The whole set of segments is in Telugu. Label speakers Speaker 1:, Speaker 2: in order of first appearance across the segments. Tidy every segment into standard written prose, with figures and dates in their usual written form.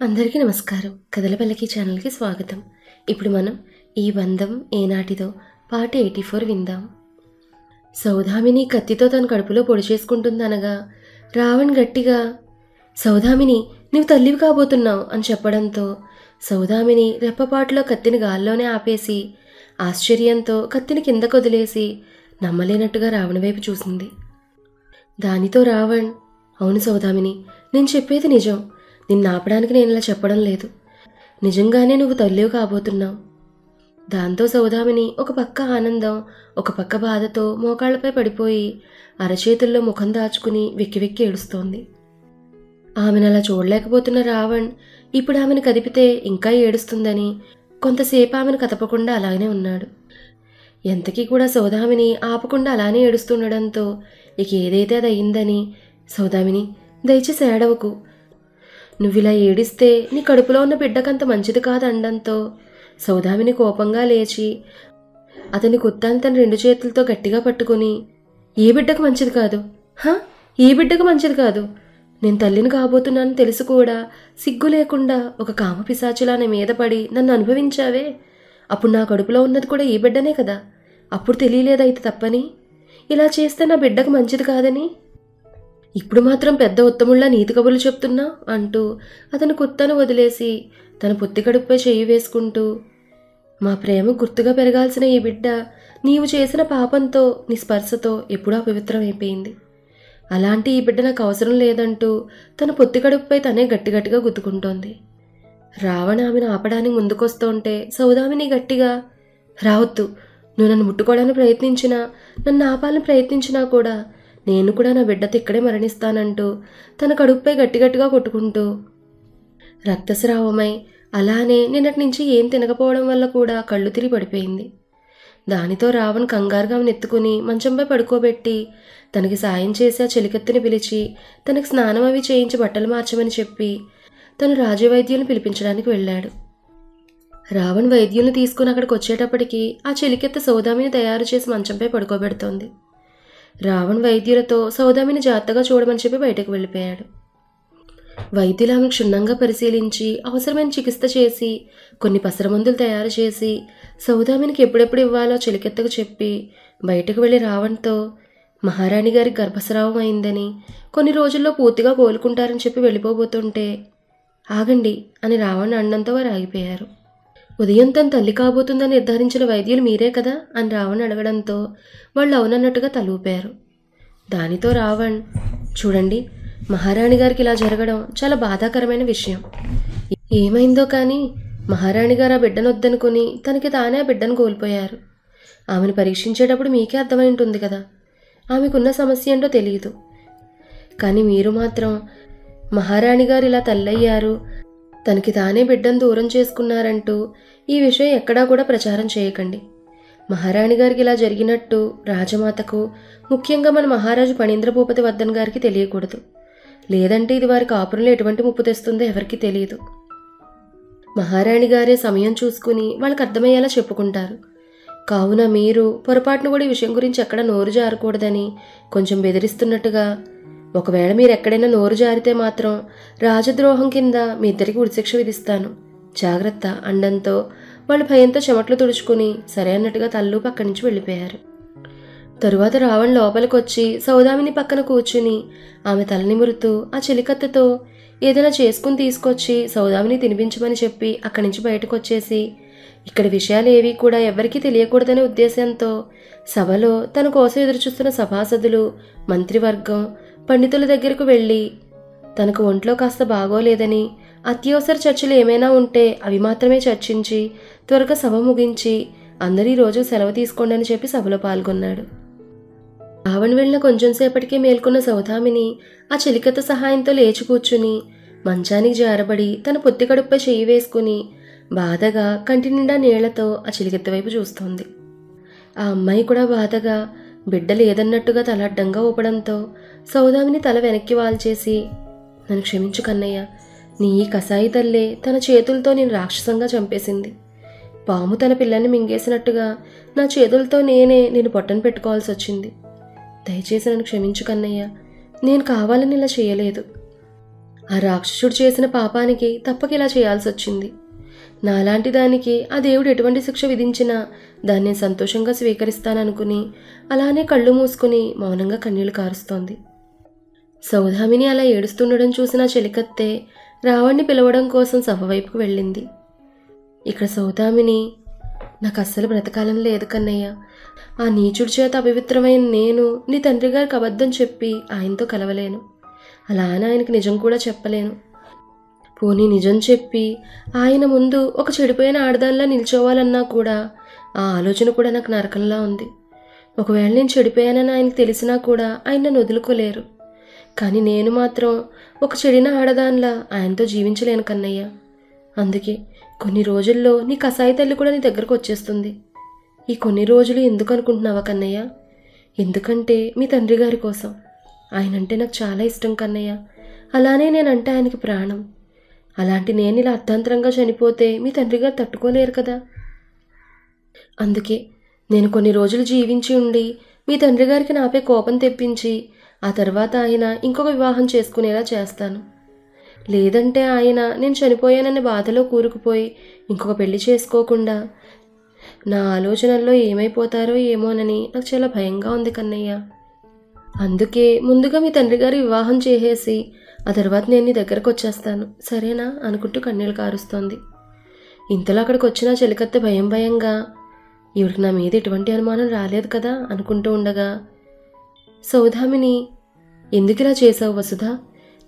Speaker 1: అందరికీ నమస్కారం. కథల పల్లకి ఛానల్కి స్వాగతం. ఇప్పుడు మనం ఈ బంధం ఏనాటిదో పార్ట్ 84 విందాం. సౌదామిని కత్తితో తన కడుపులో పొడి చేసుకుంటుందనగా రావణ్ గట్టిగా సౌదామిని నువ్వు తల్లివి కాబోతున్నావు అని చెప్పడంతో సౌదామిని రెప్పపాటులో కత్తిని గాల్లోనే ఆపేసి ఆశ్చర్యంతో కత్తిని కిందకు వదిలేసి నమ్మలేనట్టుగా రావణ్ వైపు చూసింది. దానితో రావణ్, అవును సౌదామిని, నేను చెప్పేది నిజం. నిన్ను ఆపడానికి నేను ఇలా చెప్పడం లేదు. నిజంగానే నువ్వు తల్లివి కాబోతున్నావు. దాంతో సౌదామిని ఒక పక్క ఆనందం, ఒక పక్క బాధతో మోకాళ్లపై పడిపోయి అరచేతుల్లో ముఖం దాచుకుని వెక్కి వెక్కి ఏడుస్తోంది. ఆమెను అలా చూడలేకపోతున్న రావణ్ ఇప్పుడు ఆమెను కదిపితే ఇంకా ఏడుస్తుందని కొంతసేపు ఆమెను కదపకుండా అలానే ఉన్నాడు. ఎంతకీ కూడా సౌదామిని ఆపకుండా అలానే ఏడుస్తుండడంతో ఇక ఏదైతే అది అయిందని, సౌదామిని దయచేసి ఏడవకు, నువ్విలా ఏడిస్తే నీ కడుపులో ఉన్న బిడ్డకంత మంచిది కాదనడంతో సౌదామిని కోపంగా లేచి అతని కుత్తాన్ని తన 2 చేతులతో గట్టిగా పట్టుకుని, ఏ బిడ్డకు మంచిది కాదు, ఏ బిడ్డకు మంచిది కాదు, నేను తల్లిని కాబోతున్నాను తెలుసు కూడా సిగ్గు లేకుండా ఒక కామ పిశాచిలా నా మీద పడి నన్ను అనుభవించావే. అప్పుడు నా కడుపులో ఉన్నది కూడా ఈ బిడ్డనే కదా, అప్పుడు తెలియలేదైతే తప్పని, ఇలా చేస్తే నా బిడ్డకు మంచిది కాదని, ఇప్పుడు మాత్రం పెద్ద ఉత్తముళ్ళ నీతి కబుర్లు చెప్తున్నా అంటూ అతను కుత్తను వదిలేసి తన పొత్తి కడుపుపై చెయ్యి వేసుకుంటూ, మా ప్రేమ గుర్తుగా పెరగాల్సిన ఈ బిడ్డ నీవు చేసిన పాపంతో నీ స్పర్శతో ఎప్పుడూ అపవిత్రమైపోయింది. అలాంటి ఈ బిడ్డ నాకు అవసరం లేదంటూ తన పొత్తి కడుపుపై తనే గట్టిగట్టిగా గుద్దుకుంటోంది. రావణ ఆమెను ఆపడానికి ముందుకొస్తుంటే సౌదామిని గట్టిగా, రావద్దు, నువ్వు నన్ను ముట్టుకోవడానికి ప్రయత్నించినా, నన్ను ఆపాలని ప్రయత్నించినా కూడా నేను కూడా నా బిడ్డతో ఇక్కడే మరణిస్తానంటూ తన కడుపుపై గట్టిగట్టిగా కొట్టుకుంటూ రక్తస్రావమై అలానే నిన్నటి నుంచి ఏం తినకపోవడం వల్ల కూడా కళ్ళు తిరిగి పడిపోయింది. దానితో రావణ్ కంగారుగా ఎత్తుకుని మంచంపై పడుకోబెట్టి తనకి సాయం చేసి ఆ చెలికత్తెని పిలిచి తనకి స్నానం అవి చేయించి బట్టలు మార్చమని చెప్పి తను రాజవైద్యులను పిలిపించడానికి వెళ్ళాడు. రావణ్ వైద్యులను తీసుకుని అక్కడికి వచ్చేటప్పటికి ఆ చెలికెత్త సౌదామిని తయారు చేసి మంచంపై పడుకోబెడుతోంది. రావణ్ వైద్యులతో సౌదామిని జాగ్రత్తగా చూడమని చెప్పి బయటకు వెళ్ళిపోయాడు. వైద్యులు ఆమెను క్షుణ్ణంగా పరిశీలించి అవసరమైన చికిత్స చేసి కొన్ని పసరమందులు తయారు చేసి సౌదామినికి ఎప్పుడెప్పుడు ఇవ్వాలో చెలికెత్తకు చెప్పి బయటకు వెళ్ళి రావణ్తో, మహారాణి గారికి గర్భస్రావం అయిందని, కొన్ని రోజుల్లో పూర్తిగా కోలుకుంటారని చెప్పి వెళ్ళిపోబోతుంటే, ఆగండి అని రావణ్ అనడంతో వారు ఆగిపోయారు. ఉదయం తన తల్లి కాబోతుందని నిర్ధారించిన వైద్యులు మీరే కదా అని రావణ్ అడగడంతో వాళ్ళు అవునన్నట్టుగా తలూపారు. దానితో రావణ్, చూడండి, మహారాణి గారికి ఇలా జరగడం చాలా బాధాకరమైన విషయం. ఏమైందో కానీ మహారాణి గారు ఆ బిడ్డను వద్దనుకుని తనకి తానే ఆ బిడ్డను కోల్పోయారు. ఆమెను పరీక్షించేటప్పుడు మీకే అర్థమై ఉంటుంది కదా, ఆమెకున్న సమస్య ఏంటో తెలియదు. కానీ మీరు మాత్రం మహారాణి గారు ఇలా తల్లయ్యారు, తనకి తానే బిడ్డను దూరం చేసుకున్నారంటూ ఈ విషయం ఎక్కడా కూడా ప్రచారం చేయకండి. మహారాణి గారికి ఇలా జరిగినట్టు రాజమాతకు, ముఖ్యంగా మన మహారాజు ఫణీంద్ర భూపతి వర్ధన్ గారికి తెలియకూడదు. లేదంటే ఇది వారి కాపురంలో ఎటువంటి ముప్పు తెస్తుందో ఎవరికి తెలియదు. మహారాణి గారే సమయం చూసుకుని వాళ్ళకి అర్థమయ్యేలా చెప్పుకుంటారు. కావున మీరు పొరపాటును కూడా ఈ విషయం గురించి ఎక్కడ నోరు జారకూడదని కొంచెం బెదిరిస్తున్నట్టుగా, ఒకవేళ మీరు ఎక్కడైనా నోరు జారితే మాత్రం రాజద్రోహం కింద మీ ఇద్దరికి ఉరిశిక్ష విధిస్తాను, జాగ్రత్త అండంతో వాళ్ళు భయంతో చెమట్లు తుడుచుకుని సరే అన్నట్టుగా తల్లూపు అక్కడి నుంచి వెళ్ళిపోయారు. తరువాత రావణ్ లోపలికి వచ్చి సౌదామిని పక్కన కూర్చుని ఆమె తలనిమురుతూ ఆ చెలికత్తెతో ఏదైనా చేసుకుని తీసుకొచ్చి సౌదామిని తినిపించమని చెప్పి అక్కడి నుంచి బయటకు వచ్చేసి ఇక్కడ విషయాలు ఏవి కూడా ఎవరికీ తెలియకూడదనే ఉద్దేశంతో సభలో తన కోసం ఎదురుచూస్తున్న సభాసదులు, మంత్రివర్గం, పండితుల దగ్గరకు వెళ్ళి తనకు ఒంట్లో కాస్త బాగోలేదని, అత్యవసర చర్చలు ఏమైనా ఉంటే అవి మాత్రమే చర్చించి త్వరగా సభ ముగించి అందరూ రోజు సెలవు తీసుకోండి అని చెప్పి సభలో పాల్గొన్నాడు. రావణ్ వెళ్ళిన కొంచెం సేపటికే మేల్కొన్న సౌదామిని ఆ చెలికత్త సహాయంతో లేచి కూర్చుని మంచానికి జారబడి తన పొత్తి కడుపుపై చెయ్యి వేసుకుని బాధగా కంటి నిండా నీళ్లతో ఆ చెలికత్త వైపు చూస్తోంది. ఆ అమ్మాయి కూడా బాధగా బిడ్డ లేదన్నట్టుగా తల అడ్డంగా ఊపడంతో సౌదామిని తల వెనక్కి వాల్చేసి, నన్ను క్షమించు కన్నయ్య, నీ ఈ కసాయి తల్లే తన చేతులతో నేను రాక్షసంగా చంపేసింది. పాము తన పిల్లల్ని మింగేసినట్టుగా నా చేతులతో నేనే నేను పొట్టను పెట్టుకోవాల్సి వచ్చింది. దయచేసి నన్ను క్షమించు కన్నయ్య, నేను కావాలని ఇలా చేయలేదు. ఆ రాక్షసుడు చేసిన పాపానికి తప్పక ఇలా చేయాల్సి వచ్చింది. నాలాంటి దానికి ఆ దేవుడు ఎటువంటి శిక్ష విధించినా దాన్ని నేను సంతోషంగా స్వీకరిస్తాననుకుని అలానే కళ్ళు మూసుకుని మౌనంగా కన్నీళ్లు కారుస్తోంది. సౌదామిని అలా ఏడుస్తుండడం చూసిన చెలికత్తె రావణ్ణి పిలవడం కోసం సభ వైపుకు వెళ్ళింది. ఇక్కడ సౌదామిని, నాకు అస్సలు బ్రతకాలని లేదు కన్నయ్య. ఆ నీచుడి చేత అపవిత్రమైన నేను నీ తండ్రి గారికి అబద్ధం చెప్పి ఆయనతో కలవలేను. అలా అని ఆయనకి నిజం కూడా చెప్పలేను. పోనీ నిజం చెప్పి ఆయన ముందు ఒక చెడిపోయిన ఆడదానిలా నిల్చోవాలన్నా కూడా ఆ ఆలోచన కూడా నాకు నరకంలా ఉంది. ఒకవేళ నేను చెడిపోయానని ఆయనకు తెలిసినా కూడా ఆయన నన్ను వదులుకోలేరు. కానీ నేను మాత్రం ఒక చెడిన ఆడదానిలా ఆయనతో జీవించలేను కన్నయ్య. అందుకే కొన్ని రోజుల్లో నీ కసాయి తల్లి కూడా నీ దగ్గరకు వచ్చేస్తుంది. ఈ కొన్ని రోజులు ఎందుకు అనుకుంటున్నావా కన్నయ్య? ఎందుకంటే మీ తండ్రి గారి కోసం. ఆయనంటే నాకు చాలా ఇష్టం కన్నయ్య. అలానే నేనంటే ఆయనకి ప్రాణం. అలాంటి నేను ఇలా అర్థాంతరంగా చనిపోతే మీ తండ్రి గారు తట్టుకోలేరు కదా. అందుకే నేను కొన్ని రోజులు జీవించి ఉండి మీ తండ్రి గారికి నాపై కోపం తెప్పించి ఆ తర్వాత ఆయన ఇంకొక వివాహం చేసుకునేలా చేస్తాను. లేదంటే ఆయన నేను చనిపోయాననే బాధలో కూరుకుపోయి ఇంకొక పెళ్లి చేసుకోకుండా నా ఆలోచనల్లో ఏమైపోతారో ఏమోనని నాకు చాలా భయంగా ఉంది కన్నయ్య. అందుకే ముందుగా మీ తండ్రి గారి వివాహం చేసేసి ఆ తర్వాత నేను నీ దగ్గరకు వచ్చేస్తాను, సరేనా అనుకుంటూ కన్నీళ్ళు కారుస్తోంది. ఇంతలో అక్కడికి వచ్చిన చెలికత్తె భయం భయంగా, ఈవిడికి నా మీద ఎటువంటి అనుమానం రాలేదు కదా అనుకుంటూ ఉండగా, సౌదామిని, ఎందుకు ఇలా చేసావు వసుధ?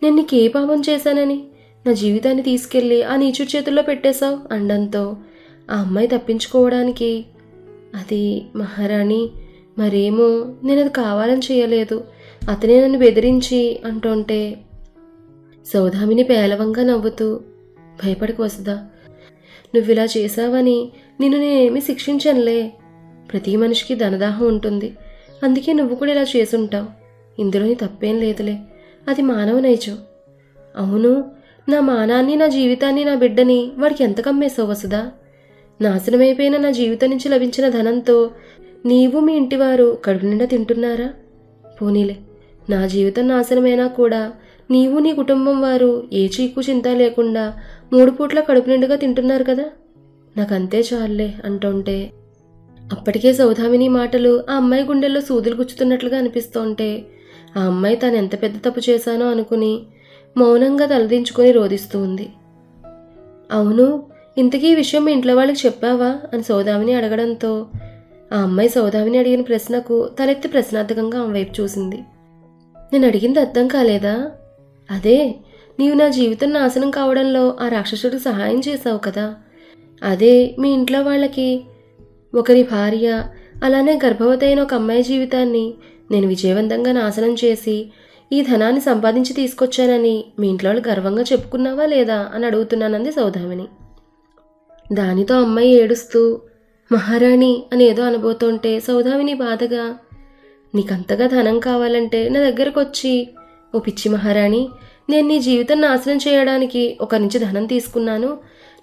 Speaker 1: నేను నీకు ఏ పాపం చేశానని నా జీవితాన్ని తీసుకెళ్ళి ఆ నీచుడి చేతుల్లో పెట్టేశావు అనడంతో ఆ అమ్మాయి తప్పించుకోవడానికి, అది మహారాణి, మరేమో నేను అది కావాలని చేయలేదు, అతనే నన్ను బెదిరించి అంటుంటే సౌదామిని పేలవంగా నవ్వుతూ, భయపడకు వసుధ, నువ్వు ఇలా చేశావని నిన్ను నేనేమీ శిక్షించనులే. ప్రతి మనిషికి ధనదాహం ఉంటుంది, అందుకే నువ్వు కూడా ఇలా చేసుంటావు. ఇందులోని తప్పేం లేదులే, అది మానవ నైజం. అవును, నా మానాన్ని, నా జీవితాన్ని, నా బిడ్డని వాడికి ఎంత కమ్మేశావు వసుధా? నాశనమైపోయిన నా జీవితం నుంచి లభించిన ధనంతో నీవు మీ ఇంటివారు కడుపు నిండా తింటున్నారా? పోనీలే, నా జీవితం నాశనమైనా కూడా నీవు నీ కుటుంబం వారు ఏ చీకు చింత లేకుండా 3 పూట్ల కడుపు నిండుగా తింటున్నారు కదా, నాకంతే చాలులే అంటుంటే అప్పటికే సౌదామిని మాటలు ఆ అమ్మాయి గుండెల్లో సూదులు గుచ్చుతున్నట్లుగా అనిపిస్తుంటే ఆ అమ్మాయి తాను ఎంత పెద్ద తప్పు చేశానో అనుకుని మౌనంగా తలదించుకొని రోధిస్తూ ఉంది. అవును, ఇంతకీ ఈ విషయం మీ ఇంట్లో వాళ్ళకి చెప్పావా అని సౌదామిని అడగడంతో ఆ అమ్మాయి సౌదామిని అడిగిన ప్రశ్నకు తలెత్తి ప్రశ్నార్థకంగా ఆమె వైపు చూసింది. నేను అడిగింది అర్థం కాలేదా? అదే, నీవు నా జీవితం నాశనం కావడంలో ఆ రాక్షసుడికి సహాయం చేశావు కదా, అదే మీ ఇంట్లో వాళ్ళకి ఒకరి భార్య అలానే గర్భవతి అయిన ఒక అమ్మాయి జీవితాన్ని నేను విజయవంతంగా నాశనం చేసి ఈ ధనాన్ని సంపాదించి తీసుకొచ్చానని మీ ఇంట్లో వాళ్ళు గర్వంగా చెప్పుకున్నావా లేదా అని అడుగుతున్నానంది సౌదామిని. దానితో అమ్మాయి ఏడుస్తూ మహారాణి అని ఏదో అనబోతుంటే సౌదామిని బాధగా, నీకంతగా ధనం కావాలంటే నా దగ్గరకు వచ్చి, ఓ పిచ్చి మహారాణి, నేను నీ జీవితం నాశనం చేయడానికి ఒకరి నుంచి ధనం తీసుకున్నాను,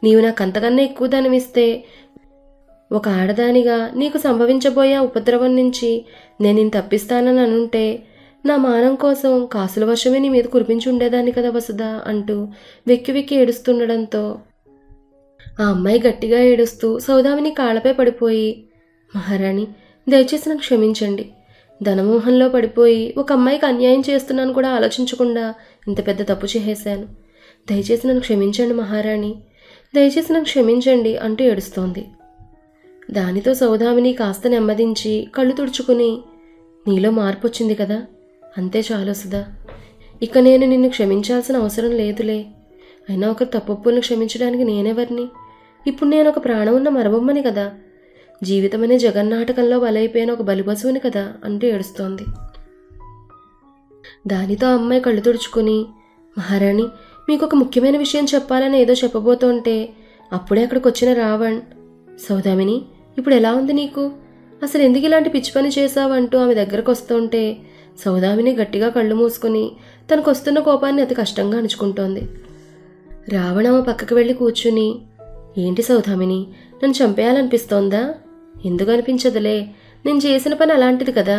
Speaker 1: నీవు నాకంతకన్నా ఎక్కువ ధనం ఇస్తే ఒక ఆడదానిగా నీకు సంభవించబోయే ఉపద్రవం నుంచి నేను నిన్ను తప్పిస్తానని అనుంటే నా మానం కోసం కాసుల వర్షమే నీ మీద కురిపించి ఉండేదాన్ని కదా వసుధా అంటూ వెక్కి వెక్కి ఏడుస్తుండడంతో ఆ అమ్మాయి గట్టిగా ఏడుస్తూ సౌదామిని కాళ్ళపై పడిపోయి, మహారాణి, దయచేసి నాకు క్షమించండి. ధనమోహంలో పడిపోయి ఒక అమ్మాయికి అన్యాయం చేస్తున్నాను కూడా ఆలోచించకుండా ఇంత పెద్ద తప్పు చేసేశాను. దయచేసి నన్ను క్షమించండి మహారాణి, దయచేసి నన్ను క్షమించండి అంటూ ఏడుస్తోంది. దానితో సౌదామిని కాస్త నెమ్మదించి కళ్ళు తుడుచుకుని, నీలో మార్పు వచ్చింది కదా, అంతే చాలు వసుధా, ఇక నేను నిన్ను క్షమించాల్సిన అవసరం లేదులే. అయినా ఒక తప్పులను క్షమించడానికి నేనెవరిని? ఇప్పుడు నేను ఒక ప్రాణం ఉన్న మరబొమ్మని కదా, జీవితం అనే జగన్నాటకంలో బలైపోయిన ఒక బలిపశువుని కదా అంటూ ఏడుస్తోంది. దానితో అమ్మాయి కళ్ళు తుడుచుకుని, మహారాణి, మీకు ఒక ముఖ్యమైన విషయం చెప్పాలని ఏదో చెప్పబోతుంటే అప్పుడే అక్కడికి వచ్చిన రావణ్, సౌదామిని, ఇప్పుడు ఎలా ఉంది నీకు? అసలు ఎందుకు ఇలాంటి పిచ్చి పని చేశావంటూ ఆమె దగ్గరకు వస్తుంటే సౌదామిని గట్టిగా కళ్ళు మూసుకుని తనకు వస్తున్న కోపాన్ని అతి కష్టంగా అణుచుకుంటోంది. రావణ ఆమె పక్కకు వెళ్ళి కూర్చుని, ఏంటి సౌదామిని, నన్ను చంపేయాలనిపిస్తోందా? ఎందుకు అనిపించదులే, నేను చేసిన పని అలాంటిది కదా,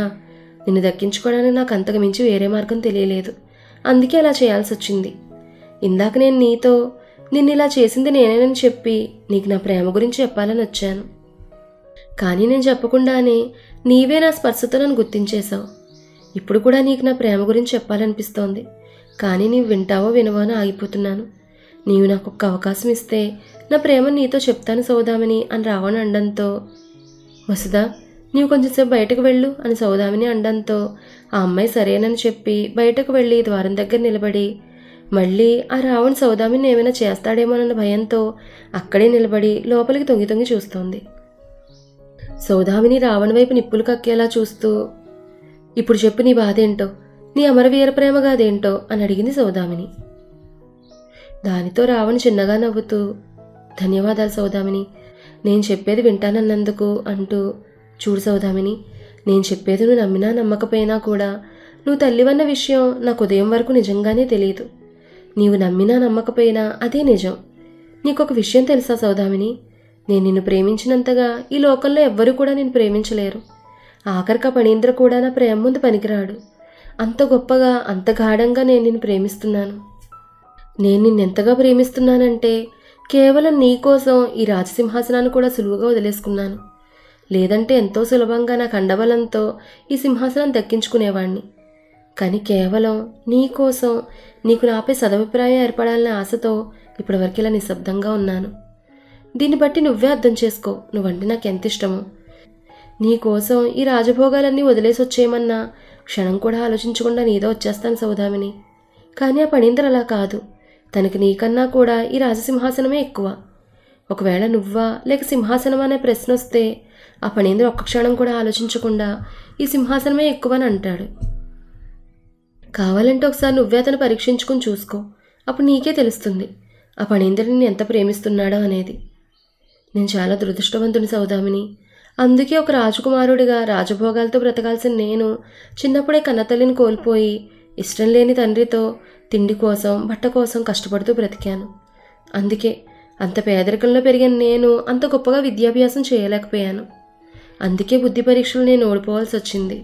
Speaker 1: నిన్ను దక్కించుకోవడానికి నాకు అంతకు మించి వేరే మార్గం తెలియలేదు, అందుకే అలా చేయాల్సి వచ్చింది. ఇందాక నేను నీతో నిన్నిలా చేసింది నేనేనని చెప్పి నీకు నా ప్రేమ గురించి చెప్పాలని వచ్చాను. కానీ నేను చెప్పకుండానే నీవే నా స్పర్శతో నన్ను గుర్తించేశావు. ఇప్పుడు కూడా నీకు నా ప్రేమ గురించి చెప్పాలనిపిస్తోంది. కానీ నీవు వింటావో వినవో అని ఆగిపోతున్నాను. నీవు నాకు ఒక్క అవకాశం ఇస్తే నా ప్రేమను నీతో చెప్తాను సౌదామిని అని రావణ్ అనడంతో, వసుదా నీవు కొంచెంసేపు బయటకు వెళ్ళు అని సౌదామిని అనడంతో ఆ అమ్మాయి సరేనని చెప్పి బయటకు వెళ్ళి ద్వారం దగ్గర నిలబడి మళ్ళీ ఆ రావణ్ సౌదామిని ఏమైనా చేస్తాడేమోనన్న భయంతో అక్కడే నిలబడి లోపలికి తొంగి తొంగి చూస్తోంది. సౌదామిని రావణ్ వైపు నిప్పులు కక్కేలా చూస్తూ, ఇప్పుడు చెప్పు నీ బాధేంటో, నీ అమరవీర ప్రేమగాదేంటో అని అడిగింది సౌదామిని. దానితో రావణ్ చిన్నగా నవ్వుతూ, ధన్యవాదాలు సౌదామిని, నేను చెప్పేది వింటానన్నందుకు అంటూ, చూడు సౌదామిని, నేను చెప్పేది నువ్వు నమ్మినా నమ్మకపోయినా కూడా నువ్వు తల్లివన్న విషయం నాకు ఉదయం వరకు నిజంగానే తెలియదు. నీవు నమ్మినా నమ్మకపోయినా అదే నిజం. నీకొక విషయం తెలుసా సౌదామిని, నేను నిన్ను ప్రేమించినంతగా ఈ లోకంలో ఎవ్వరూ కూడా నిన్ను ప్రేమించలేరు. ఆఖరిక పణీంద్ర కూడా నా ప్రేమ ముందు పనికిరాడు. అంత గొప్పగా అంత గాఢంగా నేను నిన్ను ప్రేమిస్తున్నాను. నేను నిన్నెంతగా ప్రేమిస్తున్నానంటే కేవలం నీ కోసం ఈ రాజసింహాసనాన్ని కూడా సులువుగా వదిలేసుకున్నాను. లేదంటే ఎంతో సులభంగా నా కండబలంతో ఈ సింహాసనం దక్కించుకునేవాణ్ణి. కానీ కేవలం నీ కోసం, నీకు నాపై సదభిప్రాయం ఏర్పడాలనే ఆశతో ఇప్పటివరకు ఇలా నిశ్శబ్దంగా ఉన్నాను. దీన్ని బట్టి నువ్వే అర్థం చేసుకో నువ్వంటే నాకు ఎంత ఇష్టమో. నీ కోసం ఈ రాజభోగాలన్నీ వదిలేసి వచ్చేయమన్నా క్షణం కూడా ఆలోచించకుండా నీదో వచ్చేస్తాను సౌదామిని. కానీ ఆ పణీంద్ర అలా కాదు. తనకి నీకన్నా కూడా ఈ రాజసింహాసనమే ఎక్కువ. ఒకవేళ నువ్వా లేక సింహాసనం అనే ప్రశ్న వస్తే ఆ పణీంద్ర ఒక్క క్షణం కూడా ఆలోచించకుండా ఈ సింహాసనమే ఎక్కువని అంటాడు. కావాలంటే ఒకసారి నువ్వే అతను పరీక్షించుకుని చూసుకో. అప్పుడు నీకే తెలుస్తుంది ఆ పణీంద్రుని నేను ఎంత ప్రేమిస్తున్నాడో అనేది. నేను చాలా దురదృష్టవంతుని సౌదామిని. అందుకే ఒక రాజకుమారుడిగా రాజభోగాలతో బ్రతకాల్సిన నేను చిన్నప్పుడే కన్నతల్లిని కోల్పోయి ఇష్టం లేని తండ్రితో తిండి కోసం బట్ట కోసం కష్టపడుతూ బ్రతికాను. అందుకే అంత పేదరికంలో పెరిగిన నేను అంత గొప్పగా విద్యాభ్యాసం చేయలేకపోయాను. అందుకే బుద్ధి పరీక్షలు నేను ఓడిపోవాల్సి వచ్చింది.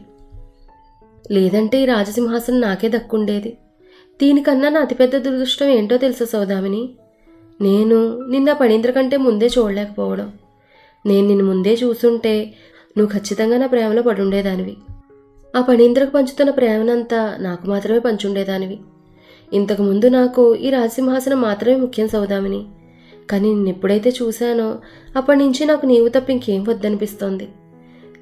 Speaker 1: లేదంటే ఈ రాజసింహాసనం నాకే దక్కుండేది. దీనికన్నా నా అతిపెద్ద దురదృష్టం ఏంటో తెలుసా సౌదామిని, నేను నిన్న పణీంద్ర కంటే ముందే చూడలేకపోవడం. నేను నిన్ను ముందే చూసుంటే నువ్వు ఖచ్చితంగా నా ప్రేమలో పడుండేదానివి. ఆ పణీంద్రకు పంచుతున్న ప్రేమనంతా నాకు మాత్రమే పంచుండేదానివి. ఇంతకుముందు నాకు ఈ రాజసింహాసనం మాత్రమే ముఖ్యం సౌదామిని. కానీ నిన్నెప్పుడైతే చూశానో అప్పటి నుంచి నాకు నీవు తప్ప ఇంకేం వద్దనిపిస్తోంది.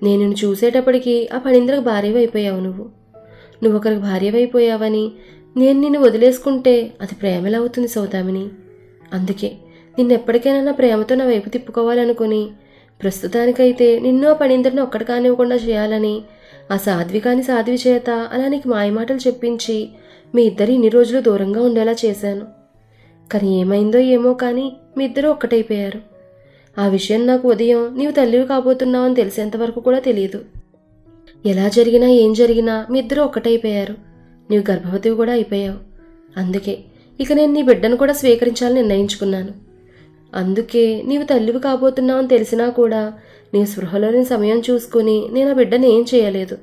Speaker 1: నేను నిన్ను చూసేటప్పటికీ ఆ పణీంద్రకు భార్యవైపోయావు. నువ్వు ఒకరికి భార్యవైపోయావని నేను నిన్ను వదిలేసుకుంటే అది ప్రేమలా అవుతుంది సౌదామిని. అందుకే నిన్నెప్పటికైనా నా ప్రేమతో నా వైపు తిప్పుకోవాలనుకుని ప్రస్తుతానికైతే నిన్ను ఆ పణీంద్రని ఒక్కటి కానివ్వకుండా చేయాలని ఆ సాధ్వి చేత అలా నీకు మాయమాటలు చెప్పించి మీ ఇద్దరు ఇన్ని రోజులు దూరంగా ఉండేలా చేశాను. కానీ ఏమైందో ఏమో కానీ మీ ఇద్దరూ ఒక్కటైపోయారు. ఆ విషయం నాకు ఉదయం నీవు తల్లివి కాబోతున్నావు అని తెలిసేంతవరకు కూడా తెలియదు. ఎలా జరిగినా ఏం జరిగినా మీ ఇద్దరూ ఒక్కటైపోయారు. నీవు గర్భవతివి కూడా అయిపోయావు. అందుకే ఇక నేను నీ బిడ్డను కూడా స్వీకరించాలని నిర్ణయించుకున్నాను. అందుకే నీవు తల్లివి కాబోతున్నావు అని తెలిసినా కూడా నీవు స్పృహలోని సమయం చూసుకుని నేను ఆ బిడ్డను ఏం చేయలేదు.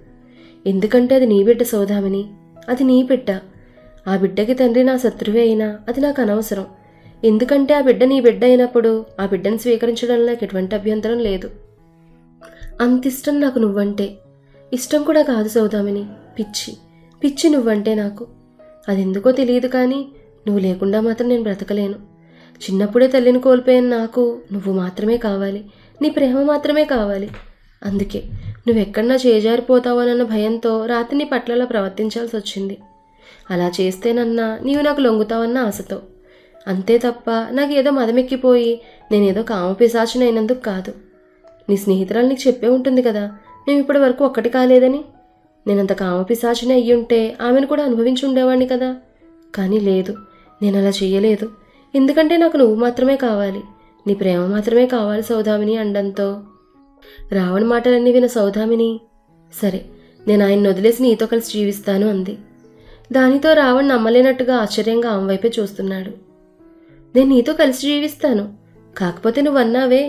Speaker 1: ఎందుకంటే అది నీ బిడ్డ సౌదామిని, అది నీ బిడ్డ. ఆ బిడ్డకి తండ్రి నా శత్రువే అయినా అది నాకు అనవసరం. ఎందుకంటే ఆ బిడ్డ నీ బిడ్డ అయినప్పుడు ఆ బిడ్డను స్వీకరించడంలో నాకు ఎటువంటి అభ్యంతరం లేదు. అంత ఇష్టం నాకు నువ్వంటే. ఇష్టం కూడా కాదు సౌదామిని, పిచ్చి పిచ్చి నువ్వంటే నాకు. అది ఎందుకో తెలియదు కానీ నువ్వు లేకుండా మాత్రం నేను బ్రతకలేను. చిన్నప్పుడే తల్లిని కోల్పోయిన నాకు నువ్వు మాత్రమే కావాలి, నీ ప్రేమ మాత్రమే కావాలి. అందుకే నువ్వెక్కడన్నా చేజారిపోతావనన్న భయంతో రాత్రి నీ పట్ల ప్రవర్తించాల్సి వచ్చింది. అలా చేస్తేనన్నా నీవు నాకు లొంగుతావన్న ఆశతో. అంతే తప్ప నాకేదో మదమెక్కిపోయి నేనేదో కామపిశాచినైనందుకు కాదు. నీ స్నేహితురాలు నీకు చెప్పే ఉంటుంది కదా మేము ఇప్పటి వరకు ఒక్కటి కాలేదని. నేనంత కామపిశాచిని అయ్యుంటే ఆమెను కూడా అనుభవించి ఉండేవాడిని కదా. కానీ లేదు, నేను అలా చెయ్యలేదు. ఎందుకంటే నాకు నువ్వు మాత్రమే కావాలి, నీ ప్రేమ మాత్రమే కావాలి సౌదామిని అనడంతో రావణ్ మాటలన్నీ విన సౌదామిని, సరే నేను ఆయన్ని వదిలేసి నీతో కలిసి జీవిస్తాను అంది. దానితో రావణ్ నమ్మలేనట్టుగా ఆశ్చర్యంగా ఆమె వైపే చూస్తున్నాడు. నేను నీతో కలిసి జీవిస్తాను, కాకపోతే నువ్వన్నావే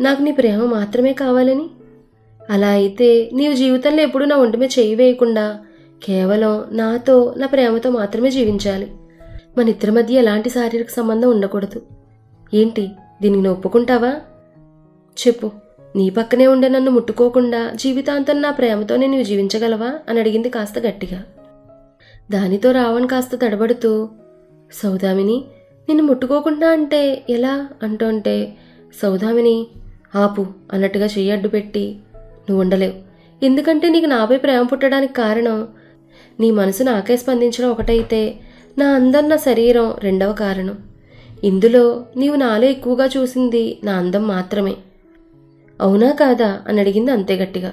Speaker 1: నాకు నీ ప్రేమ మాత్రమే కావాలని. అలా అయితే నీవు జీవితంలో ఎప్పుడూ నా ఒంటి మీద చేయి వేయకుండా కేవలం నాతో నా ప్రేమతో మాత్రమే జీవించాలి. మన ఇద్దరి మధ్య ఎలాంటి శారీరక సంబంధం ఉండకూడదు. ఏంటి, దీనికి నువ్వు ఒప్పుకుంటావా? చెప్పు, నీ పక్కనే ఉండే నన్ను ముట్టుకోకుండా జీవితాంతం నా ప్రేమతోనే నీవు జీవించగలవా అని అడిగింది కాస్త గట్టిగా. దానితో రావణ్ కాస్త తడబడుతూ, సౌదామిని, నిన్ను ముట్టుకోకుండా అంటే ఎలా అంటుంటే సౌదామిని ఆపు అన్నట్టుగా చెయ్యి అడ్డు పెట్టి, నువ్వు ఉండలేవు. ఎందుకంటే నీకు నాపై ప్రేమ పుట్టడానికి కారణం నీ మనసు నాకే స్పందించడం ఒకటైతే నా అందం నా శరీరం రెండవ కారణం. ఇందులో నీవు నాలో ఎక్కువగా చూసింది నా అందం మాత్రమే. అవునా కాదా అని అడిగింది అంతే గట్టిగా.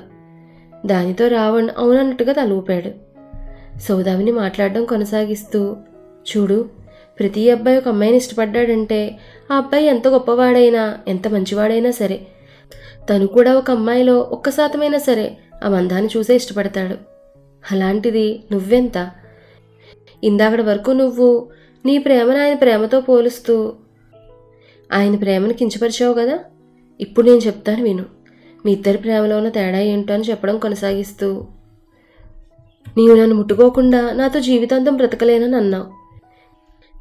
Speaker 1: దానితో రావణ్ అవునన్నట్టుగా తల ఊపాడు. సౌదామిని మాట్లాడడం కొనసాగిస్తూ, చూడు, ప్రతి అబ్బాయి ఒక అమ్మాయిని ఇష్టపడ్డాడంటే ఆ అబ్బాయి ఎంత గొప్పవాడైనా ఎంత మంచివాడైనా సరే తను కూడా ఒక అమ్మాయిలో 1% సరే ఆ మందాన్ని చూసే ఇష్టపడతాడు. అలాంటిది నువ్వెంత? ఇందాకటి వరకు నువ్వు నీ ప్రేమను ఆయన ప్రేమతో పోలుస్తూ ఆయన ప్రేమను కించపరిచావు కదా. ఇప్పుడు నేను చెప్తాను విను. మీ ఇద్దరి ప్రేమలో ఉన్న తేడా ఏంటో అని చెప్పడం కొనసాగిస్తూ, నీవు నన్ను ముట్టుకోకుండా నాతో జీవితాంతం బ్రతకలేనని అన్నావు.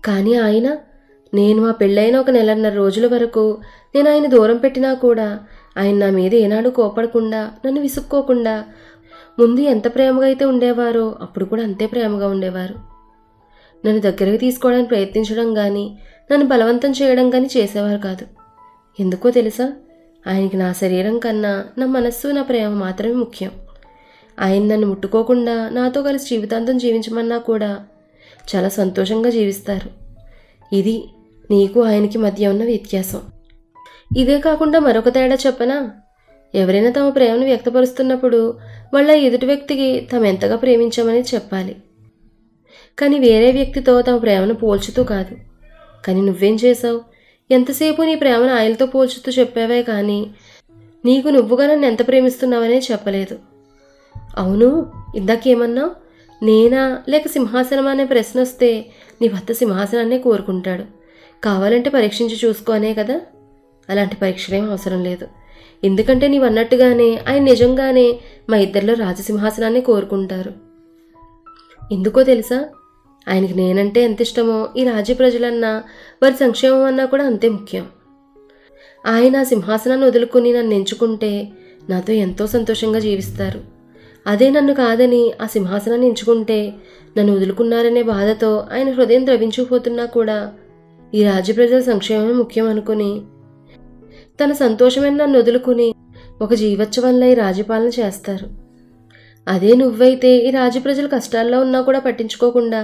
Speaker 1: కానీ ఆయన, నేను మా పెళ్ళైన 1.5 రోజుల వరకు నేను ఆయన దూరం పెట్టినా కూడా ఆయన నా మీద ఏనాడు కోపడకుండా నన్ను విసుక్కోకుండా ముందు ఎంత ప్రేమగా అయితే ఉండేవారో అప్పుడు కూడా అంతే ప్రేమగా ఉండేవారు. నన్ను దగ్గరకు తీసుకోవడానికి ప్రయత్నించడం కానీ నన్ను బలవంతం చేయడం కానీ చేసేవారు కాదు. ఎందుకో తెలుసా, ఆయనకి నా శరీరం కన్నా నా మనస్సు నా ప్రేమ మాత్రమే ముఖ్యం. ఆయన నన్ను ముట్టుకోకుండా నాతో కలిసి జీవితాంతం జీవించమన్నా కూడా చాలా సంతోషంగా జీవిస్తారు. ఇది నీకు ఆయనకి మధ్య ఉన్న వ్యత్యాసం. ఇదే కాకుండా మరొక తేడా చెప్పనా? ఎవరైనా తమ ప్రేమను వ్యక్తపరుస్తున్నప్పుడు వాళ్ళ ఎదుటి వ్యక్తికి తాము ఎంతగా ప్రేమించామని చెప్పాలి, కానీ వేరే వ్యక్తితో తమ ప్రేమను పోల్చుతూ కాదు. కానీ నువ్వేం చేసావు? ఎంతసేపు నీ ప్రేమను ఆయనతో పోల్చుతూ చెప్పావే కానీ నీకు నువ్వుగా నన్ను ఎంత ప్రేమిస్తున్నావనే చెప్పలేదు. అవును, ఇందాకేమన్నావు? నేనా లేక సింహాసనం అనే ప్రశ్న వస్తే నీ భర్త సింహాసనాన్నే కోరుకుంటాడు. కావాలంటే పరీక్షించి చూసుకోనే కదా. అలాంటి పరీక్షలేం అవసరం లేదు. ఎందుకంటే నీవు అన్నట్టుగానే ఆయన నిజంగానే మా ఇద్దరిలో రాజసింహాసనాన్ని కోరుకుంటారు. ఎందుకో తెలుసా, ఆయనకి నేనంటే ఎంత ఇష్టమో ఈ రాజ్య ప్రజలన్నా వారి సంక్షేమం అన్నా కూడా అంతే ముఖ్యం. ఆయన ఆ సింహాసనాన్ని వదులుకుని నన్ను ఎంచుకుంటే నాతో ఎంతో సంతోషంగా జీవిస్తారు. అదే నన్ను కాదని ఆ సింహాసనాన్ని ఎంచుకుంటే నన్ను వదులుకున్నారనే బాధతో ఆయన హృదయం ద్రవించుకుపోతున్నా కూడా ఈ రాజ్య ప్రజల సంక్షేమమే ముఖ్యం అనుకుని తన సంతోషమైన నన్ను వదులుకుని ఒక జీవోత్సవంలో ఈ రాజ్యపాలన చేస్తారు. అదే నువ్వైతే ఈ రాజ్య ప్రజలు కష్టాల్లో ఉన్నా కూడా పట్టించుకోకుండా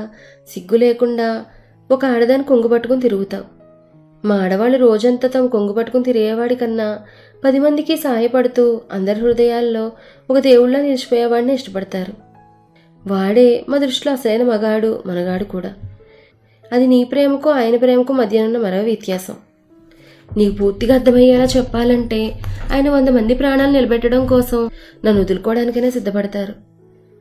Speaker 1: సిగ్గు లేకుండా ఒక ఆడదాన్ని కొంగు పట్టుకుని తిరుగుతావు. మా ఆడవాళ్ళు రోజంతా తమ కొంగు పట్టుకుని తిరిగేవాడి కన్నా 10 మందికి సాయపడుతూ అందరి హృదయాల్లో ఒక దేవుళ్ళ నిలిచిపోయేవాడిని ఇష్టపడతారు. వాడే మా దృష్టిలో అసలైన మనగాడు కూడా. అది నీ ప్రేమకు ఆయన ప్రేమకు మధ్యనున్న మరో వ్యత్యాసం. నీకు పూర్తిగా అర్థమయ్యేలా చెప్పాలంటే ఆయన 100 మంది ప్రాణాలు నిలబెట్టడం కోసం నన్ను వదులుకోవడానికైనా సిద్ధపడతారు.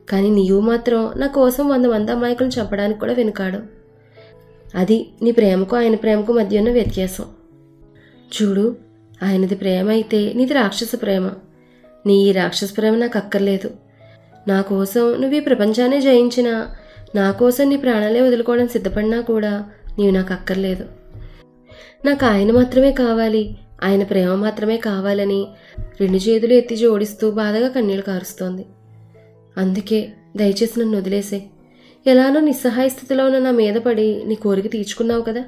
Speaker 1: కానీ నీవు మాత్రం నా కోసం 100 మంది అమాయకులను చంపడానికి కూడా వెనుకాడు. అది నీ ప్రేమకు ఆయన ప్రేమకు మధ్య ఉన్న వ్యత్యాసం. చూడు, ఆయనది ప్రేమ అయితే నీది రాక్షస ప్రేమ. నీ ఈ రాక్షస ప్రేమ నాకు అక్కర్లేదు. నా కోసం నువ్వు ఈ ప్రపంచాన్ని జయించినా, నా కోసం నీ ప్రాణాలే వదులుకోవడానికి సిద్ధపడినా కూడా నీవు నాకు అక్కర్లేదు. నాకు ఆయన మాత్రమే కావాలి, ఆయన ప్రేమ మాత్రమే కావాలని 2 చేతులు ఎత్తి జోడిస్తూ బాధగా కన్నీళ్లు కారుస్తోంది. అందుకే దయచేసి నన్ను వదిలేసే. ఎలానో నిస్సహాయ స్థితిలో ఉన్న నా మీద పడి నీ కోరిక తీర్చుకున్నావు కదా.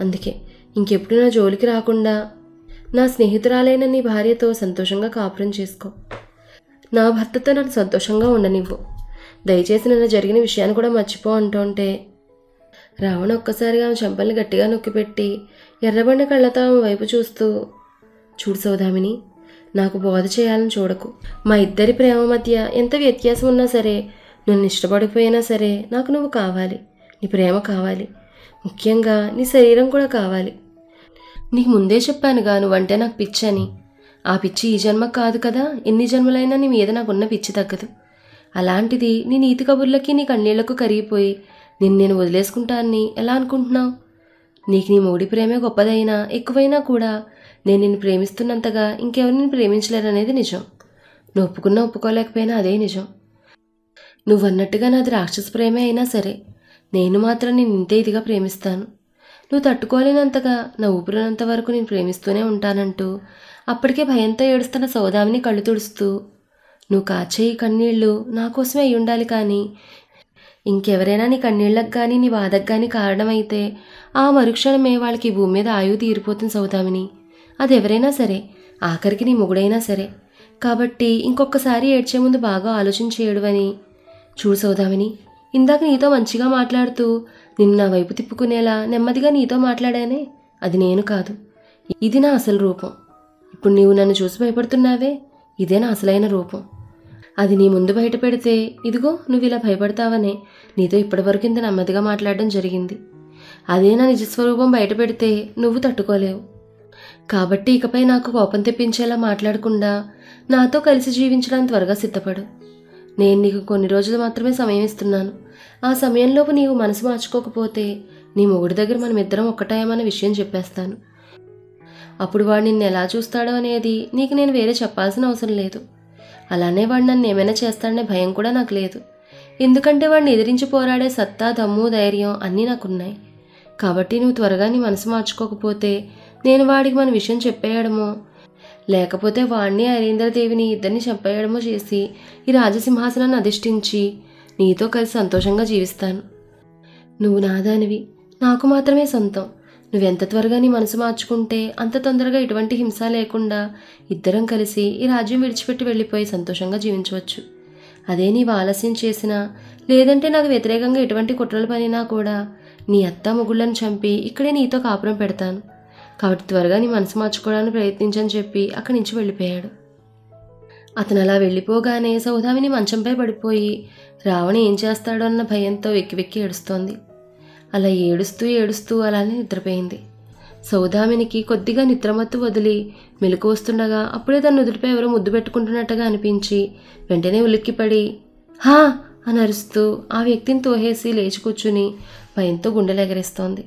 Speaker 1: అందుకే ఇంకెప్పుడు నా జోలికి రాకుండా నా స్నేహితురాలైన నీ భార్యతో సంతోషంగా కాపురం చేసుకో. నా భర్తతో నన్ను సంతోషంగా ఉండనివ్వు. దయచేసి నన్ను జరిగిన విషయాన్ని కూడా మర్చిపో అంటుంటే రావణ ఒక్కసారిగా ఆమె చెంపల్ని గట్టిగా నొక్కిపెట్టి ఎర్రబండ కళ్ళతో ఆమె వైపు చూస్తూ, చూడు సౌదామిని, నాకు బోధ చేయాలని చూడకు. మా ఇద్దరి ప్రేమ మధ్య ఎంత వ్యత్యాసం ఉన్నా సరే, నన్ను ఇష్టపడిపోయినా సరే నాకు నువ్వు కావాలి, నీ ప్రేమ కావాలి, ముఖ్యంగా నీ శరీరం కూడా కావాలి. నీకు ముందే చెప్పానుగా నువ్వంటే నాకు పిచ్చి అని. ఆ పిచ్చి ఈ జన్మకు కాదు కదా, ఎన్ని జన్మలైనా నీ మీద నాకున్న పిచ్చి తగ్గదు. అలాంటిది నీ నీతి కబుర్లకి నీ కన్నీళ్లకు కరిగిపోయి నేను వదిలేసుకుంటానని ఎలా అనుకుంటున్నావు? నీకు నీ మూడి ప్రేమే గొప్పదైనా ఎక్కువైనా కూడా నేను నిన్ను ప్రేమిస్తున్నంతగా ఇంకెవరిని ప్రేమించలేరనేది నిజం. నువ్వు ఒప్పుకున్నా ఒప్పుకోలేకపోయినా అదే నిజం. నువ్వన్నట్టుగా నాది రాక్షస ప్రేమే అయినా సరే, నేను మాత్రం నేను ఇంతే ఇదిగా ప్రేమిస్తాను. నువ్వు తట్టుకోలేనంతగా నా ఊపిరినంత వరకు నేను ప్రేమిస్తూనే ఉంటానంటూ అప్పటికే భయంతో ఏడుస్తున్న సౌదామిని కళ్ళు తుడుస్తూ, నువ్వు కాచే ఈ కన్నీళ్ళు నా కోసమే అయి ఉండాలి, కానీ ఇంకెవరైనా నీ కన్నీళ్ళకు కానీ నీ బాధకు కానీ కారణమైతే ఆ మరుక్షణమే వాళ్ళకి ఈ భూమి మీద ఆయువు తీరిపోతుంది సౌదామిని. అది ఎవరైనా సరే, ఆఖరికి నీ మొగుడైనా సరే. కాబట్టి ఇంకొకసారి ఏడ్చే ముందు బాగా ఆలోచించి ఏడువని. చూడు సౌదామిని, ఇందాక నీతో మంచిగా మాట్లాడుతూ నిన్ను నా వైపు తిప్పుకునేలా నెమ్మదిగా నీతో మాట్లాడానే, అది నేను కాదు. ఇది నా అసలు రూపం. ఇప్పుడు నీవు నన్ను చూసి భయపడుతున్నావే, ఇదే నా అసలైన రూపం. అది నీ ముందు బయట పెడితే ఇదిగో నువ్వు ఇలా భయపడతావనే నీతో ఇప్పటివరకు ఇంత నెమ్మదిగా మాట్లాడడం జరిగింది. అదే నా నిజస్వరూపం బయట పెడితే నువ్వు తట్టుకోలేవు. కాబట్టి ఇకపై నాకు కోపం తెప్పించేలా మాట్లాడకుండా నాతో కలిసి జీవించడానికి త్వరగా సిద్ధపడు. నేను నీకు కొన్ని రోజులు మాత్రమే సమయం ఇస్తున్నాను. ఆ సమయంలోపు నీవు మనసు మార్చుకోకపోతే నీ మొగుడి దగ్గర మనమిద్దరం ఒక్కటాయమన్న విషయం చెప్పేస్తాను. అప్పుడు వాడు నిన్ను ఎలా చూస్తాడో అనేది నీకు నేను వేరే చెప్పాల్సిన అవసరం లేదు. అలానే వాడు నన్ను ఏమైనా చేస్తాడనే భయం కూడా నాకు లేదు. ఎందుకంటే వాడిని ఎదిరించి పోరాడే సత్తా, దమ్ము, ధైర్యం అన్నీ నాకున్నాయి. కాబట్టి నువ్వు త్వరగా నీ మనసు మార్చుకోకపోతే నేను వాడికి మన విషయం చెప్పేయడమో, లేకపోతే వాడిని ఐరేంద్రదేవిని ఇద్దరిని చంపేయడమో చేసి ఈ రాజసింహాసనాన్ని అధిష్ఠించి నీతో కలిసి సంతోషంగా జీవిస్తాను. నువ్వు నాదానివి, నాకు మాత్రమే సొంతం. నువ్వెంత త్వరగా నీ మనసు మార్చుకుంటే అంత తొందరగా ఎటువంటి హింస లేకుండా ఇద్దరం కలిసి ఈ రాజ్యం విడిచిపెట్టి వెళ్ళిపోయి సంతోషంగా జీవించవచ్చు. అదే నీవు ఆలస్యం చేసినా, లేదంటే నాకు వ్యతిరేకంగా ఎటువంటి కుట్రలు పనినా కూడా నీ అత్త మొగుళ్ళని చంపి ఇక్కడే నీతో కాపురం పెడతాను. కాబట్టి త్వరగా నీ మనసు మార్చుకోవడానికి ప్రయత్నించని చెప్పి అక్కడి నుంచి వెళ్ళిపోయాడు. అతను అలా వెళ్ళిపోగానే సౌదామిని మంచంపై పడిపోయి రావణ ఏం చేస్తాడో అన్న భయంతో వెక్కి వెక్కి ఏడుస్తోంది. అలా ఏడుస్తూ ఏడుస్తూ అలానే నిద్రపోయింది. సౌదామినికి కొద్దిగా నిద్రమత్తు వదిలి మెలకు వస్తుండగా అప్పుడే తన నుదుటిపై ఎవరో ముద్దు పెట్టుకుంటున్నట్టుగా అనిపించి వెంటనే ఉలిక్కిపడి హా అని అరుస్తూ ఆ వ్యక్తిని తోహేసి లేచి కూర్చుని భయంతో గుండెలు ఎగరేస్తోంది.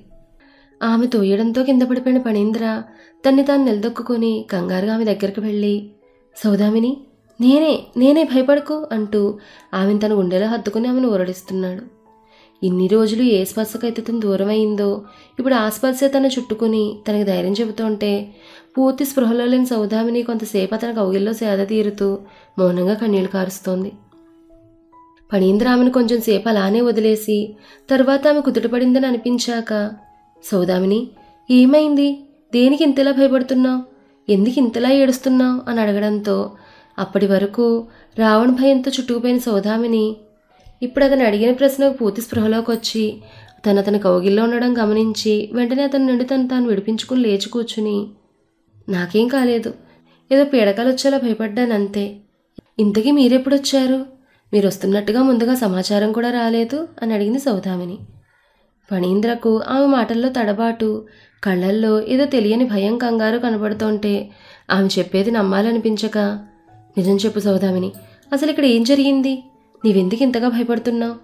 Speaker 1: ఆమె తోయడంతో కింద పడిపోయిన ఫణీంద్ర తన్ని తాను నిలదొక్కుని కంగారుగా ఆమె దగ్గరికి వెళ్ళి, సౌదామిని, నేనే భయపడకు అంటూ ఆమెను తన గుండెలో హత్తుకుని ఆమెను ఊరడిస్తున్నాడు. ఇన్ని రోజులు ఏ స్పర్శకైతే తను దూరం అయిందో ఇప్పుడు ఆ స్పర్శే తను చుట్టుకుని తనకి ధైర్యం చెబుతుంటే పూర్తి స్పృహలో లేని సౌదామిని కొంతసేపు అతని కౌగిల్లో సేద తీరుతూ మౌనంగా కన్నీళ్లు కారుస్తోంది. ఫణీంద్ర ఆమెను కొంచెం సేపు అలానే వదిలేసి తర్వాత ఆమె కుదుటపడిందని అనిపించాక, సౌదామిని, ఏమైంది? దేనికి ఇంతలా భయపడుతున్నావు? ఎందుకు ఇంతలా ఏడుస్తున్నావు అని అడగడంతో అప్పటి వరకు రావణ భయంతో చుట్టుకుపోయిన సౌదామిని ఇప్పుడు అతను అడిగిన ప్రశ్నకు పూర్తి స్పృహలోకి వచ్చి అతని కౌగిల్లో ఉండడం గమనించి వెంటనే అతని నుండి తాను విడిపించుకుని లేచి కూర్చుని, నాకేం కాలేదు, ఏదో పీడకలు వచ్చేలా భయపడ్డానంతే. ఇంతకీ మీరెప్పుడొచ్చారు? మీరు వస్తున్నట్టుగా ముందుగా సమాచారం కూడా రాలేదు అని అడిగింది సౌదామిని. ఫణీంద్రకు ఆమె మాటల్లో తడబాటు, కళ్ళల్లో ఏదో తెలియని భయం, కంగారు కనబడుతుంటే ఆమె చెప్పేది నమ్మాలనిపించక, నిజం చెప్పు సౌదామిని, అసలు ఇక్కడ ఏం జరిగింది? నీవెందుకు ఇంతగా భయపడుతున్నావు?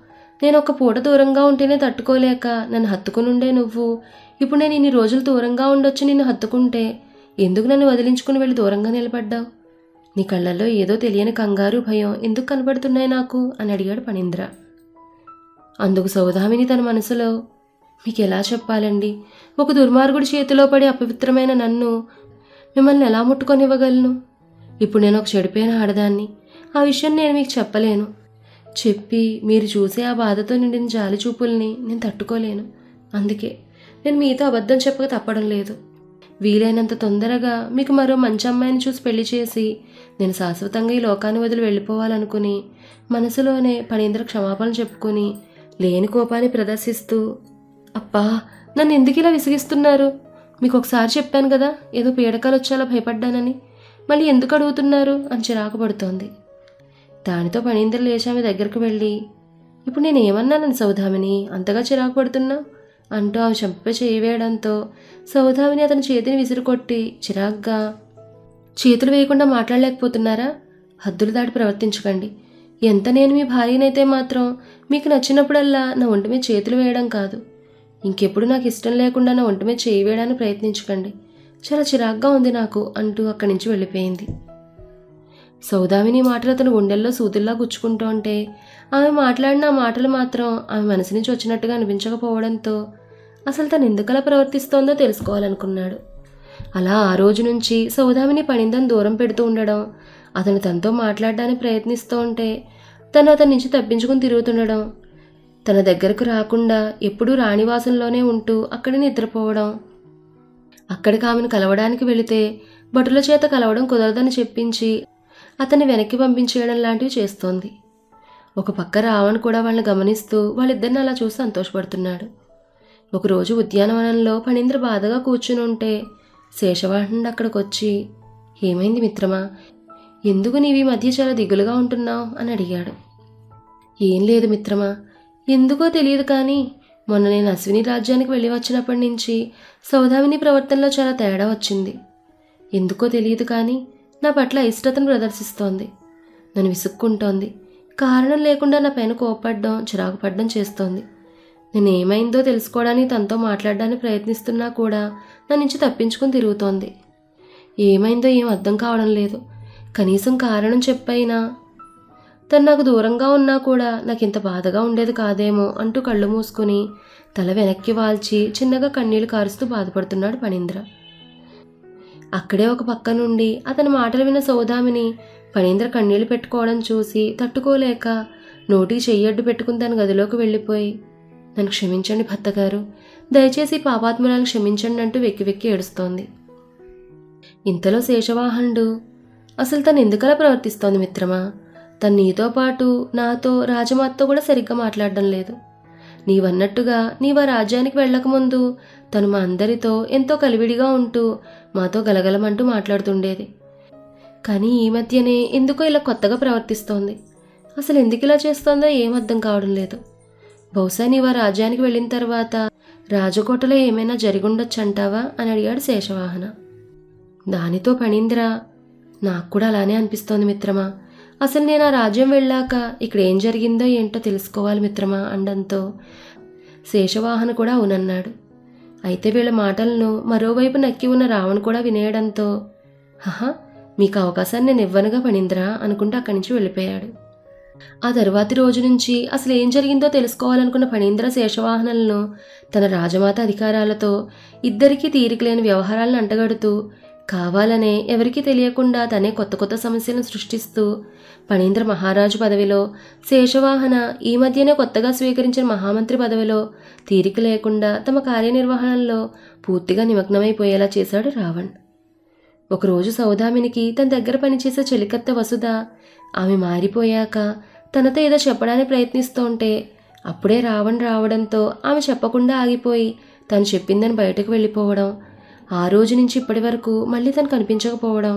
Speaker 1: నేను ఒక పూట దూరంగా ఉంటేనే తట్టుకోలేక నన్ను హత్తుకునుండే నువ్వు ఇప్పుడు నేను ఇన్ని రోజులు దూరంగా ఉండొచ్చు నిన్ను హత్తుకుంటే ఎందుకు నన్ను వదిలించుకుని వెళ్ళి దూరంగా నిలబడ్డావు? నీ కళ్ళల్లో ఏదో తెలియని కంగారు, భయం ఎందుకు కనబడుతున్నాయి నాకు అని అడిగాడు ఫణీంద్ర. అందుకు సౌదామిని తన మనసులో, మీకు ఎలా చెప్పాలండి, ఒక దుర్మార్గుడి చేతిలో పడి అపవిత్రమైన నన్ను మిమ్మల్ని ఎలా ముట్టుకొనివ్వగలను? ఇప్పుడు నేను ఒక చెడిపోయిన ఆడదాన్ని. ఆ విషయం నేను మీకు చెప్పలేను. చెప్పి మీరు చూసే ఆ బాధతో నిండిన జాలి చూపుల్ని నేను తట్టుకోలేను. అందుకే నేను మీతో అబద్ధం చెప్పక తప్పడం లేదు. వీలైనంత తొందరగా మీకు మరో మంచి అమ్మాయిని చూసి పెళ్లి చేసి నేను శాశ్వతంగా ఈ లోకాన్ని వదిలి వెళ్ళిపోవాలనుకుని మనసులోనే ఫణీంద్ర క్షమాపణ చెప్పుకొని లేని కోపాన్ని ప్రదర్శిస్తూ, అప్పా, నన్ను ఎందుకు ఇలా విసిగిస్తున్నారు? మీకు ఒకసారి చెప్పాను కదా ఏదో పీడకలు వచ్చేలా భయపడ్డానని, మళ్ళీ ఎందుకు అడుగుతున్నారు అని చిరాకు పడుతోంది. దానితో ఫణీంద్ర లేచి ఆమె దగ్గరకు వెళ్ళి, ఇప్పుడు నేను ఏమన్నానని సౌదామిని అంతగా చిరాకు పడుతున్నావు అంటూ ఆమె చెంపపై చేయి వేయడంతో సౌదామిని అతని చేతిని విసిరుకొట్టి చిరాగ్గా, చేతులు వేయకుండా మాట్లాడలేకపోతున్నారా? హద్దులు దాటి ప్రవర్తించకండి. ఎంత నేను మీ భార్యనైతే మాత్రం మీకు నచ్చినప్పుడల్లా నా ఒంటి మీద చేతులు వేయడం కాదు. ఇంకెప్పుడు నాకు ఇష్టం లేకుండా నా ఒంటి మీద చేయి వేయడానికి ప్రయత్నించకండి. చాలా చిరాగ్గా ఉంది నాకు అంటూ అక్కడి నుంచి వెళ్ళిపోయింది. సౌదామిని మాటలు అతను గుండెల్లో సూదుల్లా గుచ్చుకుంటూ ఉంటే ఆమె మాట్లాడిన ఆ మాటలు మాత్రం ఆమె మనసు నుంచి వచ్చినట్టుగా అనిపించకపోవడంతో అసలు తను ఎందుకలా ప్రవర్తిస్తోందో తెలుసుకోవాలనుకున్నాడు. అలా ఆ రోజు నుంచి సౌదామిని పణీంద్రను దూరం పెడుతూ ఉండడం, అతను తనతో మాట్లాడడానికి ప్రయత్నిస్తూ ఉంటే తను అతని నుంచి తప్పించుకుని తిరుగుతుండడం, తన దగ్గరకు రాకుండా ఎప్పుడూ రాణివాసంలోనే ఉంటూ అక్కడే నిద్రపోవడం, అక్కడికి ఆమెను కలవడానికి వెళితే భటుల చేత కలవడం కుదరదని చెప్పించి అతన్ని వెనక్కి పంపించేయడం లాంటివి చేస్తోంది. ఒక పక్క రావణ్ కూడా వాళ్ళని గమనిస్తూ వాళ్ళిద్దరిని అలా చూసి సంతోషపడుతున్నాడు. ఒకరోజు ఉద్యానవనంలో పణీంద్ర బాధగా కూర్చుని ఉంటే శేషవాహనుడు అక్కడికి వచ్చి, ఏమైంది మిత్రమా, ఎందుకు నీవి మధ్య చాలా దిగులుగా ఉంటున్నావు అని అడిగాడు. ఏం లేదు మిత్రమా, ఎందుకో తెలియదు కానీ మొన్న నేను అశ్విని రాజ్యానికి వెళ్ళి వచ్చినప్పటి నుంచి సౌదామిని ప్రవర్తనలో చాలా తేడా వచ్చింది. ఎందుకో తెలియదు కానీ నా పట్ల అయిష్టతను ప్రదర్శిస్తోంది. నన్ను విసుక్కుంటోంది. కారణం లేకుండా నా పైన కోపపడడం, చిరాకు పడడం చేస్తోంది. నేనేమైందో తెలుసుకోవడానికి తనతో మాట్లాడడానికి ప్రయత్నిస్తున్నా కూడా నా నుంచి తప్పించుకుని తిరుగుతోంది. ఏమైందో ఏం అర్థం కావడం లేదు. కనీసం కారణం చెప్పైనా తను నాకు దూరంగా ఉన్నా కూడా నాకు ఇంత బాధగా ఉండేది కాదేమో అంటూ కళ్ళు మూసుకుని తల వెనక్కి వాల్చి చిన్నగా కన్నీళ్లు కారుస్తూ బాధపడుతున్నాడు పణీంద్ర. అక్కడే ఒక పక్క నుండి అతని మాటలు విన్న సౌదామిని పణీంద్ర కన్నీళ్లు పెట్టుకోవడం చూసి తట్టుకోలేక నోటికి చెయ్యడ్డు పెట్టుకుని తన గదిలోకి వెళ్ళిపోయి, నన్ను క్షమించండి భర్తగారు, దయచేసి పాపాత్మురాలను క్షమించండి అంటూ వెక్కి వెక్కి ఏడుస్తోంది. ఇంతలో శేషవాహనుడు, అసలు తను ఎందుకలా ప్రవర్తిస్తోంది మిత్రమా, తను నీతో పాటు నాతో రాజమాతతో కూడా సరిగ్గా మాట్లాడడం లేదు. నీవన్నట్టుగా నీవు ఆ రాజ్యానికి వెళ్ళకముందు తను మా అందరితో ఎంతో కలివిడిగా ఉంటూ మాతో గలగలమంటూ మాట్లాడుతుండేది. కానీ ఈ మధ్యనే ఎందుకో ఇలా కొత్తగా ప్రవర్తిస్తోంది. అసలు ఎందుకు ఇలా చేస్తోందో ఏం అర్థం కావడం లేదు. బహుశా నీవు ఆ రాజ్యానికి వెళ్ళిన తర్వాత రాజకోటలో ఏమైనా జరిగుండొచ్చు అంటావా అని అడిగాడు శేషవాహన. దానితో పణీంద్ర, నాకు కూడా అలానే అనిపిస్తోంది మిత్రమా, అసలు నేను ఆ రాజ్యం వెళ్ళాక ఇక్కడ ఏం జరిగిందో ఏంటో తెలుసుకోవాలి మిత్రమా అనడంతో శేషవాహన కూడా అవునన్నాడు. అయితే వీళ్ళ మాటలను మరోవైపు నక్కి ఉన్న రావణ్ కూడా వినేయడంతో, హహా, మీకు అవకాశాన్ని నేను ఇవ్వనుగా పణీంద్ర అనుకుంటూ అక్కడి నుంచి వెళ్ళిపోయాడు. ఆ తరువాతి రోజు నుంచి అసలు ఏం జరిగిందో తెలుసుకోవాలనుకున్న పణీంద్ర శేషవాహనులను తన రాజమాత అధికారాలతో ఇద్దరికీ తీరికలేని వ్యవహారాలను అంటగడుతూ కావాలనే ఎవరికీ తెలియకుండా తనే కొత్త కొత్త సమస్యలను సృష్టిస్తూ పణీంద్ర మహారాజు పదవిలో, శేషవాహన ఈ మధ్యనే కొత్తగా స్వీకరించిన మహామంత్రి పదవిలో తీరిక లేకుండా తమ కార్యనిర్వహణలో పూర్తిగా నిమగ్నమైపోయేలా చేశాడు రావణ్. ఒకరోజు సౌదామినికి తన దగ్గర పనిచేసే చెలికత్త వసుధ ఆమె మారిపోయాక తనతో ఏదో చెప్పడానికి ప్రయత్నిస్తుంటే అప్పుడే రావణ్ రావడంతో ఆమె చెప్పకుండా ఆగిపోయి తను చెప్పిందని బయటకు వెళ్ళిపోవడం, ఆ రోజు నుంచి ఇప్పటి వరకు మళ్ళీ తను కనిపించకపోవడం,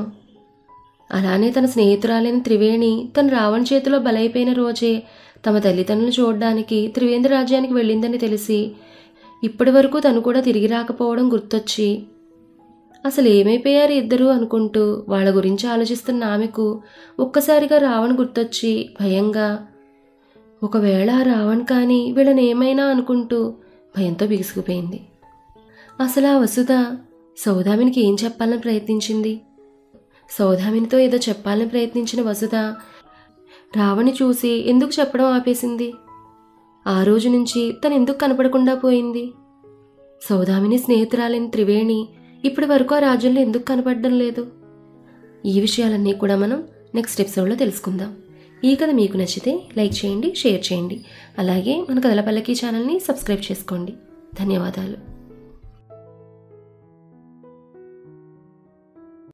Speaker 1: అలానే తన స్నేహితురాలైన త్రివేణి తను రావణ్ చేతిలో బలైపోయిన రోజే తమ తల్లిదండ్రులు చూడడానికి త్రివేంద్ర రాజ్యానికి వెళ్ళిందని తెలిసి ఇప్పటి వరకు తను కూడా తిరిగి రాకపోవడం గుర్తొచ్చి అసలు ఏమైపోయారు ఇద్దరు అనుకుంటూ వాళ్ళ గురించి ఆలోచిస్తున్న ఆమెకు ఒక్కసారిగా రావణ్ గుర్తొచ్చి భయంగా, ఒకవేళ రావణ్ కానీ వీళ్ళని ఏమైనా అనుకుంటూ భయంతో బిగుసుకుపోయింది. అసలు ఆ వసుధ సౌదామినికి ఏం చెప్పాలని ప్రయత్నించింది? సౌదామినితో ఏదో చెప్పాలని ప్రయత్నించిన వసుధ రావణ్ని చూసి ఎందుకు చెప్పడం ఆపేసింది? ఆ రోజు నుంచి తను ఎందుకు కనపడకుండా పోయింది? సౌదామిని స్నేహితురాలైన త్రివేణి ఇప్పటి వరకు ఆ రాజ్యంలో ఎందుకు కనపడడం లేదు? ఈ విషయాలన్నీ కూడా మనం నెక్స్ట్ ఎపిసోడ్లో తెలుసుకుందాం. ఈ కథ మీకు నచ్చితే లైక్ చేయండి, షేర్ చేయండి. అలాగే మన కథల పల్లకి ఛానల్ని సబ్స్క్రైబ్ చేసుకోండి. ధన్యవాదాలు.